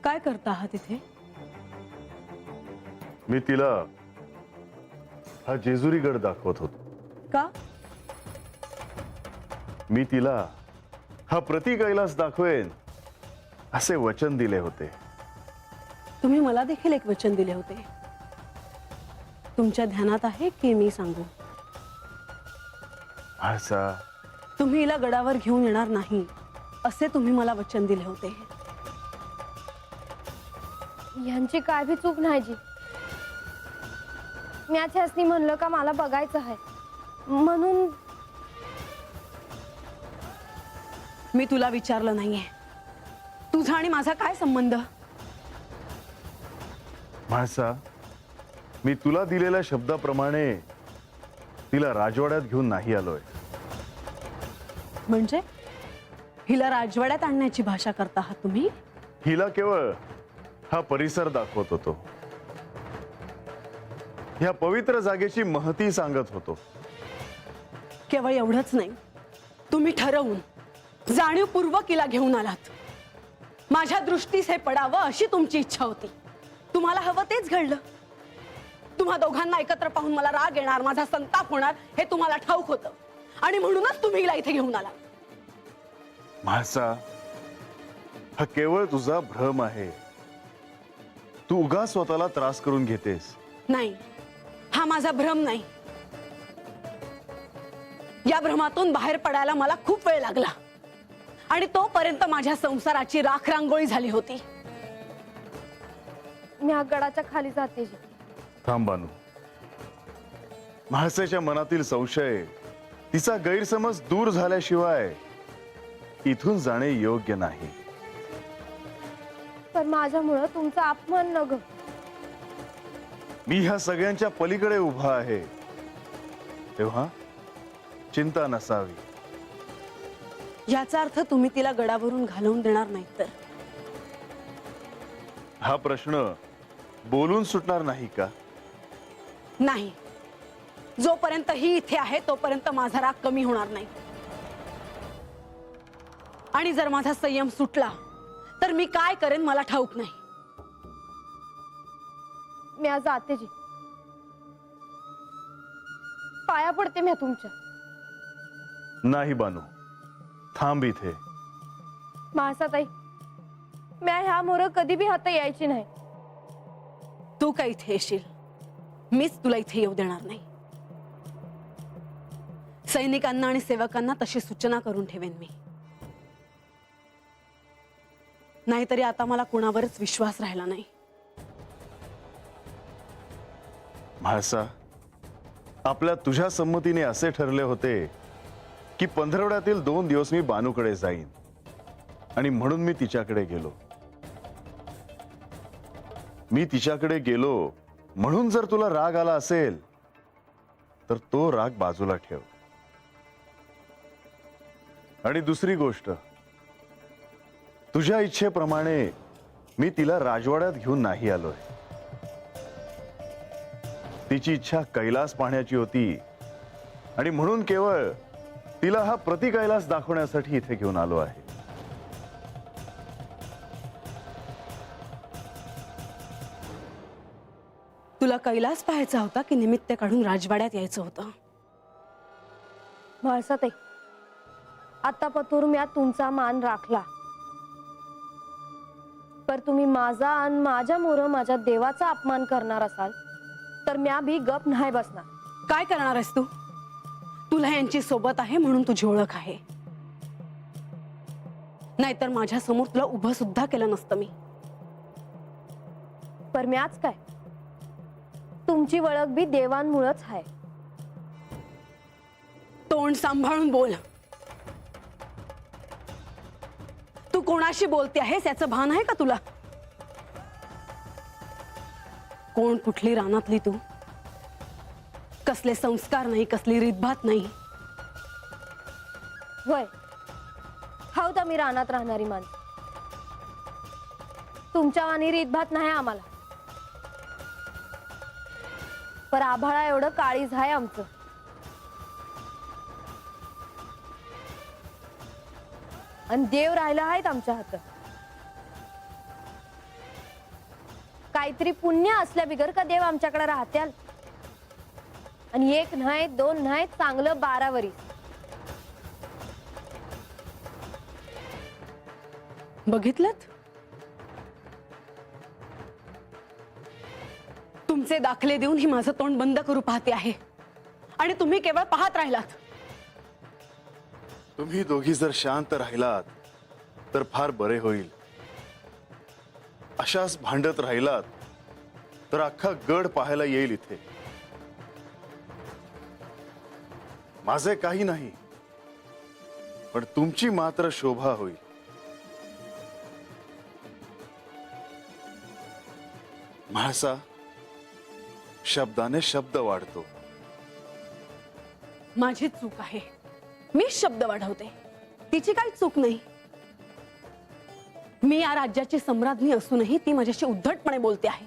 काय करता आहात इथे? मी तिला हा जेजुरी गड दाखवत होतो. का? मी तिला हा प्रति कैलास दाखवेन असे वचन दिले होते. तुम्ही मला देखील एक वचन दिले होते. तुमच्या ध्यानात आहे की मी सांगू? म्हाळसा, तुम्ही हिला गडावर घेऊन येणार नाही असे तुम्ही मला वचन दिले होते. यांची काय भी चूक नाही जी. मी ह्यासनी म्हणलं का मला बघायचं आहे म्हणून. मी तुला विचारलं नाहीये तुझा आणि माझा काय संबंध? म्हाळसा, मी तुला दिलेल्या शब्दाप्रमाणे तिला राजवाड्यात घेऊन नाही आलोय. म्हणजे हिला राजवाड्यात आणण्याची भाषा करता आहात तुम्ही? हिला केवळ हा परिसर दाखवत होतो. ह्या पवित्र जागेची महती सांगत होतो. केवळ एवढंच नाही, तुम्ही ठरवून जाणीवपूर्वक हिला घेऊन आलात. माझ्या दृष्टीस हे पडावं अशी तुमची इच्छा होती. तुम्हाला हवं तेच घडलं. तुम्हा दोघांना एकत्र पाहून मला राग येणार, माझा संताप होणार हे तुम्हाला ठाऊक होतं आणि म्हणूनच तुम्ही हिला इथे घेऊन आला. म्हाळसा, हा केवळ तुझा भ्रम आहे. तू उगा स्वतःला त्रास करून घेतेस. नाही, हा माझा भ्रम नाही. या भ्रमातून बाहेर पडायला मला खूप वेळ लागला आणि तोपर्यंत माझ्या संसाराची राखरांगोळी झाली होती. मी हा गडाच्या खाली जाते जी. थांब बानू. म्हाळसेच्या मनातील संशय, तिचा गैरसमज दूर झाल्याशिवाय इथून जाणे योग्य नाही. पण माझ्यामुळं तुमचा अपमान न ग. मी ह्या सगळ्यांच्या पलीकडे उभा आहे, तेव्हा चिंता नसावी. याचा अर्थ तुम्ही तिला गडावरून घालवून देणार नाहीत तर? हा प्रश्न बोलून सुटणार नाही का? नाही. जोपर्यंत ही इथे आहे तोपर्यंत माझा राग कमी होणार नाही. आणि जर माझा संयम सुटला तर मी काय करेन मला ठाऊक नाही. मी आज जाते जी. पाया पडते मी तुमच्या. नाही बानू, थांब इथे. माळसाताई, मी ह्या मोर कधी भी हात यायची नाही. तू काय इथे येशील, मीच तुला इथे येऊ देणार नाही. सैनिकांना आणि सेवकांना तशी सूचना करून ठेवेन मी. नाहीतरी आता मला कोणावरच विश्वास राहिला नाही. म्हाळसा, आपल्या तुझ्या संमतीने असे ठरले होते की पंधरवड्यातील 2 दिवस मी बानूकडे जाईन आणि म्हणून मी तिच्याकडे गेलो. मी तिच्याकडे गेलो म्हणून जर तुला राग आला असेल तर तो राग बाजूला ठेव. आणि दुसरी गोष्ट, तुझ्या इच्छेप्रमाणे मी तिला राजवाड्यात घेऊन नाही आलोय. तिची इच्छा कैलास पाहण्याची होती आणि म्हणून केवळ तिला हा प्रति कैलास दाखवण्यासाठी इथे घेऊन आलो आहे. तुला कैलास पाहायचा होता की निमित्त काढून राजवाड्यात यायचं होतं? म्हाळसाताई, आता पतूर मी तुमचा मान राखला, पर तुम्ही माझा आणि माझ्या मोर माझ्या देवाचा अपमान करणार असाल तर म्या भी गप नाही बसणार. काय करणार आहेस तू? तुला यांची सोबत आहे म्हणून तुझी ओळख आहे, नाहीतर माझ्या समोर तुला उभं सुद्धा केलं नसतं मी. पर म्याच काय, तुमची ओळख भी देवांमुळेच आहे. तोंड सांभाळून बोल. तू कोणाशी बोलते आहेस याचं भान आहे का तुला? कोण, कुठली रानातली तू? कसले संस्कार नाही, कसली रीतभात नाही. होय, हाव तर मी रानात राहणारी माणसं. तुमच्या वाणी रीतभात नाही आम्हाला. पर आभाळा एवढं काळीज आहे आमचं. आणि देव राहिला आहेत आमच्या हातात. काहीतरी पुण्य असल्या बिगर का देव आमच्याकडे राहत्याल? आणि एक नाही दोन नाही, चांगलं 12 वरीस. बघितलत? तुमचे दाखले देऊन ही माझं तोंड बंद करू पाहते आहे आणि तुम्ही केवळ पाहत राहिलात. तुम्ही दोघी जर शांत राहिलात तर फार बरे होईल. अशाच भांडत राहिलात तर अख्खा गड पाहायला येईल इथे. माझे काही नाही, पण तुमची मात्र शोभा होईल. म्हाळसा, शब्दाने शब्द वाढतो. माझी चूक आहे, मी शब्द वाढवते, तिची काही चूक नाही. मी या राज्याची सम्राज्ञी असूनही ती माझ्याशी उद्धटपणे बोलते आहे.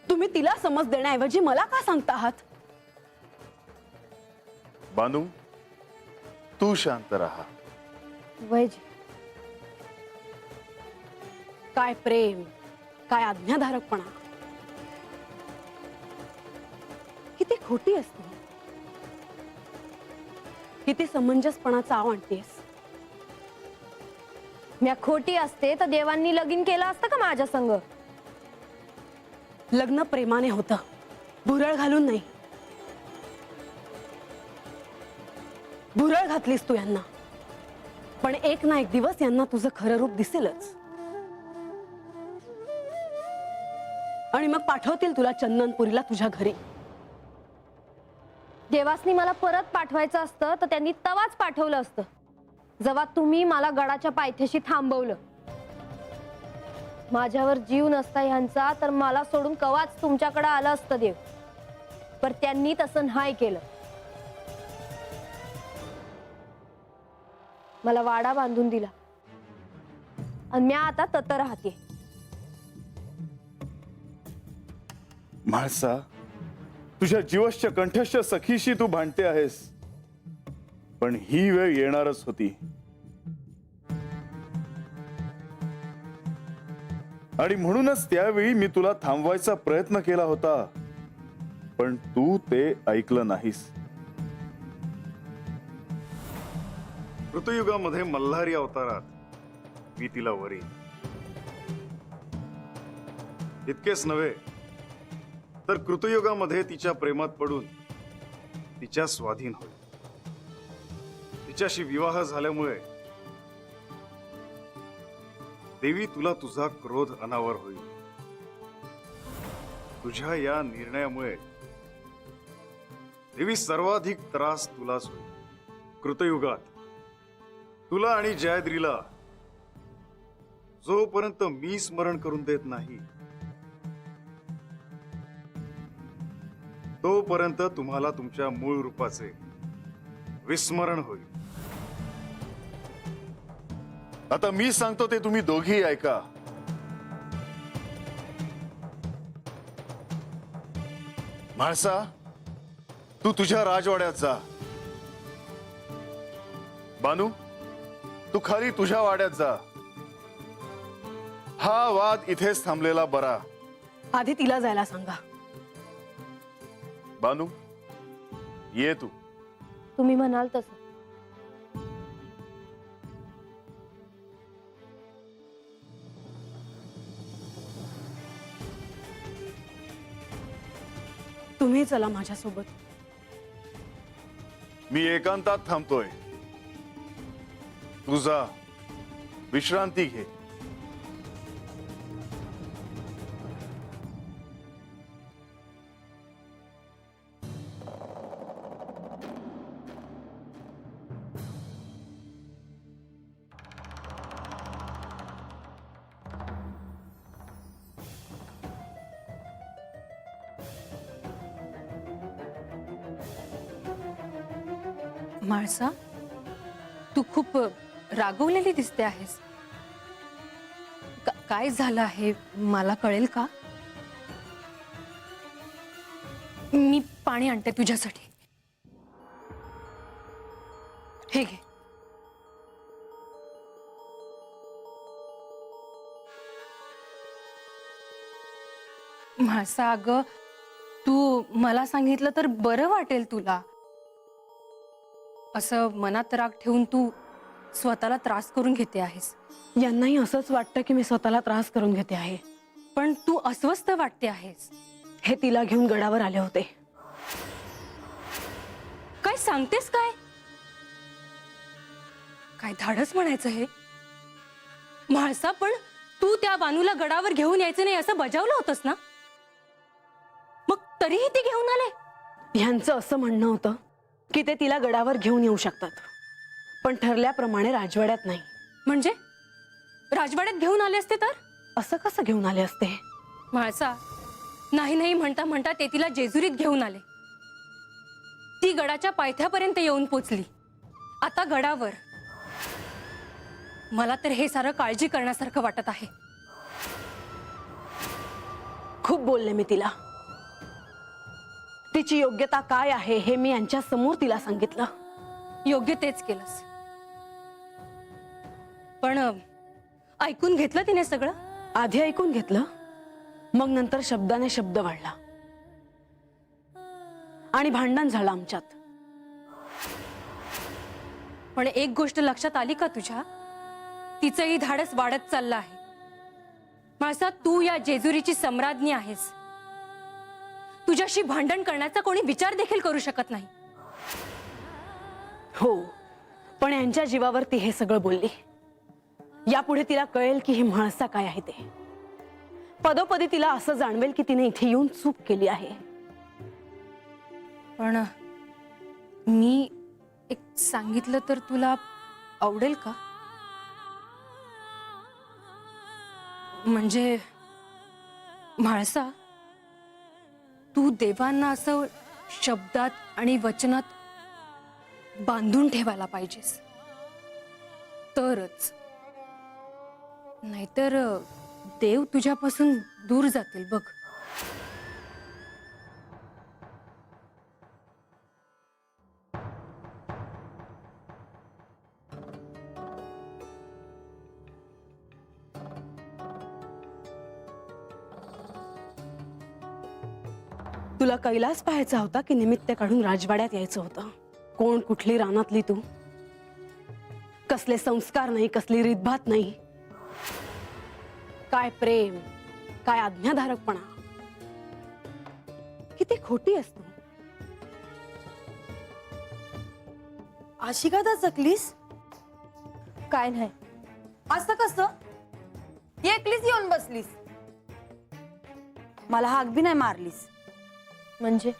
तुम्ही तिला समज देण्याऐवजी मला का सांगता आहात? बानू, तू शांत राहा. वैजी, काय प्रेम, काय आज्ञाधारकपणा, किती खोटी असते, किती समंजसपणाचा आव आणतेस. म्या खोटी असते तर देवांनी लगीन केलं असतं का माझ्या संग? लग्न प्रेमाने होतं, भुरळ घालून नाही. भुरळ घातलीस तू यांना, पण एक ना एक दिवस यांना तुझं खरं रूप दिसेलच. आणि मग पाठवतील तुला चंदनपुरीला, तुझ्या घरी. देवासनी मला परत पाठवायचं असतं तर त्यांनी तवाच पाठवलं असतं, जेव्हा तुम्ही मला गडाच्या पायथ्याशी थांबवलं. माझ्यावर जीव नसता ह्यांचा तर मला सोडून कवाच तुमच्याकडे आलं असतं देव, पण त्यांनी तसं नाही केलं. मला वाडा बांधून दिला आणि मी आता तत राहते. म्हाळसा, तुझ्या जीवश्च कंठस्थ सखीशी तू भांडते आहेस, पण ही वेळ येणारच होती. आणि म्हणूनच त्यावेळी मी तुला थांबवायचा प्रयत्न केला होता, पण तू ते ऐकलं नाहीस. ऋतुयुगामध्ये मल्हारी अवतारात मी तिला वरीन. इतकेच नव्हे तर कृतयुगामध्ये तिच्या प्रेमात पडून तिच्या स्वाधीन होईल. तिच्याशी विवाह झाल्यामुळे देवी तुला तुझा क्रोध अनावर होईल. तुझ्या या निर्णयामुळे देवी सर्वाधिक त्रास तुलाच होईल. कृतयुगात तुला आणि जयद्रीला जोपर्यंत मी स्मरण करून देत नाही तोपर्यंत तुम्हाला तुमच्या मूळ रूपाचे विस्मरण होईल. आता मी सांगतो ते तुम्ही दोघी ऐका. म्हाळसा, तू तुझ्या राजवाड्यात जा. बानू, तू खाली तुझ्या वाड्यात जा. हा वाद इथेच थांबलेला बरा. आधी तिला जायला सांगा. बानू, ये तू. तुम्ही म्हणाल तसं. तुम्ही चला माझ्यासोबत. मी एकांतात थांबतोय. तू जा, विश्रांती घे. म्हाळसा, तू खूप रागवलेली दिसते आहेस. काय झालं आहे मला कळेल का? मी पाणी आणते तुझ्यासाठी. हे घे. म्हाळसा, अगं तू मला सांगितलं तर बरं वाटेल तुला. असं मनात राग ठेवून तू स्वतःला त्रास करून घेते आहेस. यांनाही असंच वाटतं की मी स्वतःला त्रास करून घेते आहे. पण तू अस्वस्थ वाटते आहेस. हे तिला घेऊन गडावर आले होते. काय सांगतेस काय? काय धाडस म्हणायचं हे? म्हाळसा, पण तू त्या बानूला गडावर घेऊन यायचं नाही असं बजावलं होतंस ना? मग तरीही ते घेऊन आले? ह्यांचं असं म्हणणं होतं की ते तिला गडावर घेऊन येऊ शकतात, पण ठरल्याप्रमाणे राजवाड्यात नाही. म्हणजे राजवाड्यात घेऊन आले असते तर? असं कसं घेऊन आले असते? म्हाळसा, नाही नाही म्हणता म्हणता ते तिला जेजुरीत घेऊन आले. ती गडाच्या पायथ्यापर्यंत येऊन पोचली. आता गडावर. मला तर हे सारं काळजी करण्यासारखं वाटत आहे. खूप बोलले मी तिला. तिची योग्यता काय आहे हे मी यांच्या समोर तिला सांगितलं. योग्य तेच केलंस. पण ऐकून घेतलं तिने सगळं? आधी ऐकून घेतलं, मग नंतर शब्दाने शब्द वाढला आणि भांडण झालं आमच्यात. पण एक गोष्ट लक्षात आली का तुझ्या? तिचंही धाडस वाढत चाललं आहे. म्हाळसा, तू या जेजुरीची सम्राज्ञी आहेस. तुझ्याशी भांडण करण्याचा कोणी विचार देखील करू शकत नाही. हो, पण यांच्या जीवावर ती हे सगळं बोलली. यापुढे तिला कळेल की ही म्हाळसा काय आहे ते. पदोपदी तिला असं जाणवेल की तिने इथे येऊन चूक केली आहे. पण मी एक सांगितलं तर तुला आवडेल का? म्हणजे म्हाळसा, तू देवांना असं शब्दात आणि वचनात बांधून ठेवायला पाहिजेस तरच. नाहीतर देव तुझ्यापासून दूर जातील बघ. तुला कैलास पाहायचा होता की निमित्त काढून राजवाड्यात यायचं होतं? कोण, कुठली रानातली तू? कसले संस्कार नाही, कसली रीतभात नाही. काय प्रेम, काय आज्ञाधारकपणा. किती खोटी असतो. अशी का दचकलीस? काय नाही. असं कसं एकलीच येऊन बसलीस? मला हाक बी नाही मारलीस. म्हणजे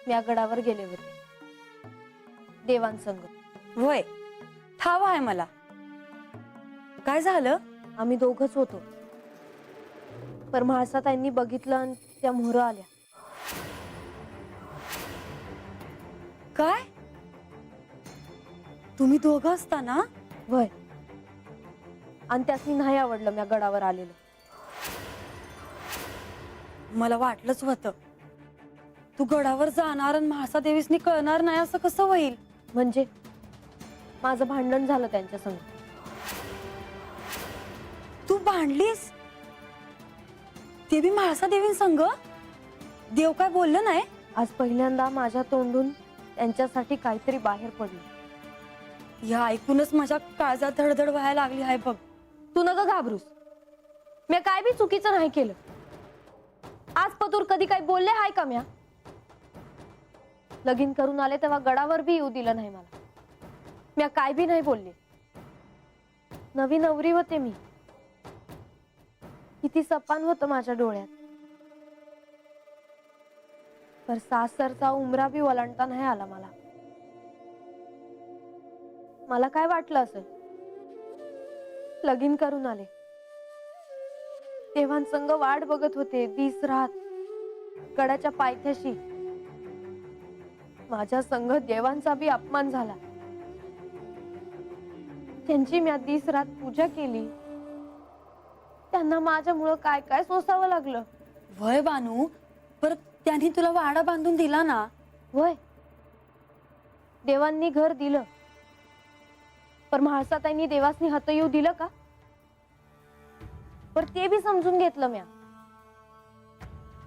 मी या गडावर गेले होते देवांसंग. होय, ठाव आहे मला. काय झालं? आम्ही दोघच होतो. पर म्हाळसा त्यांनी बघितलं आणि त्या मोहर आल्या. काय? तुम्ही दोघं असताना? वय, आणि त्यासनी नाही आवडलं मी गडावर आलेलं. मला वाटलंच होतं तू गडावर जाणार आणि म्हाळसा देवीसनी कळणार नाही असं कसं होईल? म्हणजे माझं भांडण झालं त्यांच्या संग. तू भांडलीस? ते बी म्हाळसा देवींसंग? देव काय बोललं नाही? आज पहिल्यांदा माझ्या तोंडून त्यांच्यासाठी काहीतरी बाहेर पडलं. या ऐकूनच माझ्या काळजात धडधड व्हायला लागली आहे बघ. तू नका घाबरूस. मी काय बी चुकीचं नाही केलं. आज पतूर कधी काय बोलले हाय का म्या? लगीन करून आले तेव्हा गडावर बी येऊ दिलं नाही मला. म्या काय बी नाही बोलले. नवी नवरी होते मी. किती सपान होतं माझ्या डोळ्यात. पर सासरचा उमरा बी ओलांडता नाही आला मला. मला काय वाटलं असेल? लगीन करून आले, देवांसंग वाट बघत होते दिस रात गडाच्या पायथ्याशी. माझ्या संग देवांचा बी अपमान झाला. त्यांची मी दिस रात पूजा केली. त्यांना माझ्यामुळं काय काय सोसावं लागलं. वय बानू, पर त्यांनी तुला वाडा बांधून दिला ना? वय, देवांनी घर दिलं, पर म्हाळसाताईंनी देवासनी हात येऊ दिलं का? पर ते बी समजून घेतलं म्या.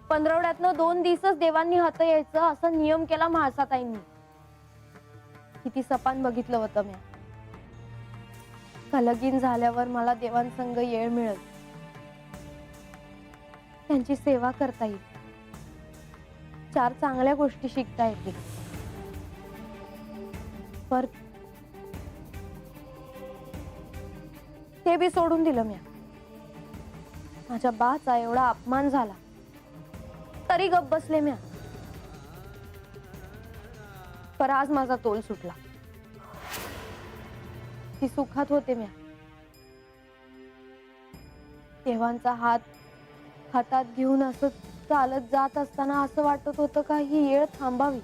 पंधरवड्यातनं 2 दिवसच देवांनी हात यायचं असा नियम केला म्हाळसाताईंनी. किती सपान बघितलं होतं म्या. का लगीन झाल्यावर मला देवांसंग येळ मिळेल, त्यांची सेवा करता येईल, 4 चांगल्या गोष्टी शिकता येतील. पर ते बी सोडून दिलं म्या. माझ्या बाचा एवढा अपमान झाला तरी गप्प बसले म्या. पर आज माझा तोल सुटला. ती सुखात होते म्या. देवांचा हात हातात घेऊन असं चालत जात असताना असं वाटत होतं का ही येळ थांबावी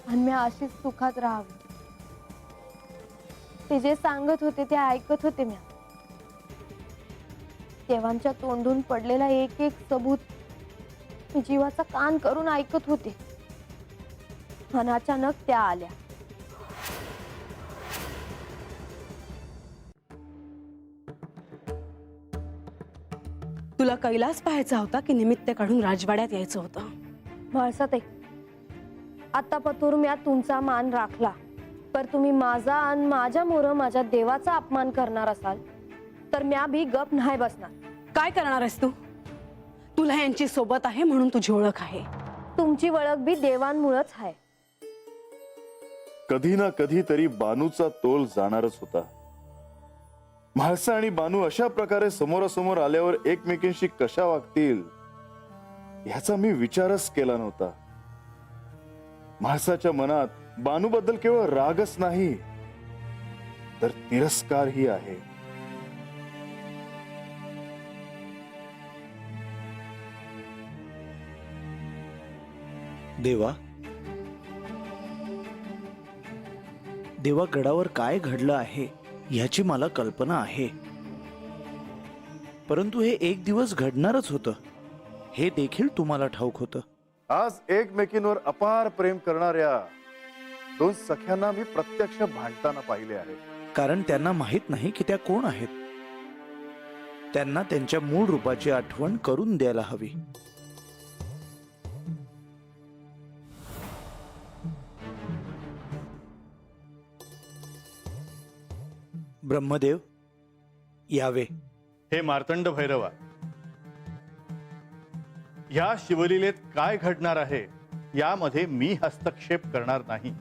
आणि मी अशीच सुखात राहावी. ते जे सांगत होते ते ऐकत होते म्या. देवांच्या तोंडून पडलेला एक एक सबूत मी जीवाचा कान करून ऐकत होते. आणि अचानक त्या आल्या. तुला कैलास पाहायचा होता की निमित्त काढून राजवाड्यात यायचं होतं? म्हाळसाताई, आता पतूर म्या तुमचा मान राखला, पर तुम्ही माझा आणि माझ्या मोर माझ्या देवाचा अपमान करणार असाल तर म्या भी गप नाही बसणार. काय करणार आहेस तू? तुला यांची सोबत आहे म्हणून तुझी ओळख आहे. तुमची ओळख बी देवांमुळेच आहे. कधी ना कधी तरी बानूचा तोल जाणारच होता. म्हाळसा आणि बानू अशा प्रकारे समोरासमोर आल्यावर एकमेकींशी कशा वागतील ह्याचा मी विचारच केला नव्हता. म्हाळसाच्या मनात बानूबद्दल केवळ रागच नाही तर तिरस्कारही आहे. देवा, देवा, गडावर काय घडलं आहे याची मला कल्पना आहे, परंतु हे एक दिवस घडणारच होतं हे देखील तुम्हाला ठाऊक होतं. आज एकमेकींवर अपार प्रेम करणाऱ्या 2 सख्यांना मी प्रत्यक्ष भांडताना पाहिले आहे. कारण त्यांना माहित नाही की त्या कोण आहेत. त्यांना त्यांच्या मूळ रूपाची आठवण करून द्यायला हवी. ब्रह्मदेव यावे. हे मार्तंड भैरवा, या शिवलीलेत काय घडणार आहे यामध्ये मी हस्तक्षेप करणार नाही,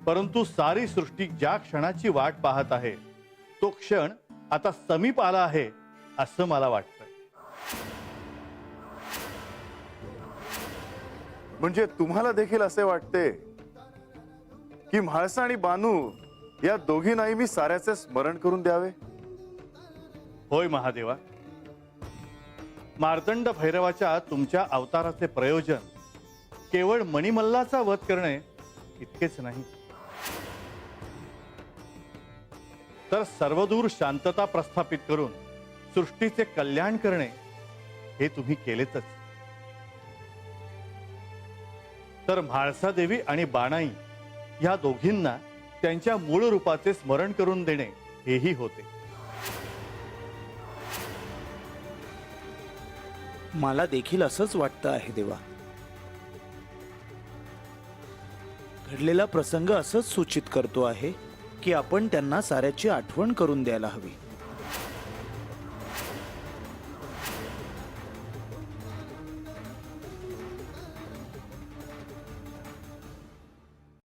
परंतु सारी सृष्टी ज्या क्षणाची वाट पाहत आहे तो क्षण आता समीप आला आहे असं मला वाटतं. म्हणजे तुम्हाला देखील असे वाटते की म्हाळसा आणि बानू या दोघींनाही मी साऱ्याचे स्मरण करून द्यावे? होय महादेवा, मार्तंड भैरवाच्या तुमच्या अवताराचे प्रयोजन केवळ मणिमल्लाचा वध करणे इतकेच नाही, तर सर्वदूर शांतता प्रस्थापित करून सृष्टीचे कल्याण करणे हे तुम्ही केलेतच. तर म्हाळसा देवी आणि बाणाई या दोघींना त्यांच्या मूळ रूपाचे स्मरण करून देणे हेही होते. मला देखील असंच वाटतं आहे देवा. घडलेला प्रसंग असंच सूचित करतो आहे की आपण त्यांना साऱ्याची आठवण करून द्यायला हवी.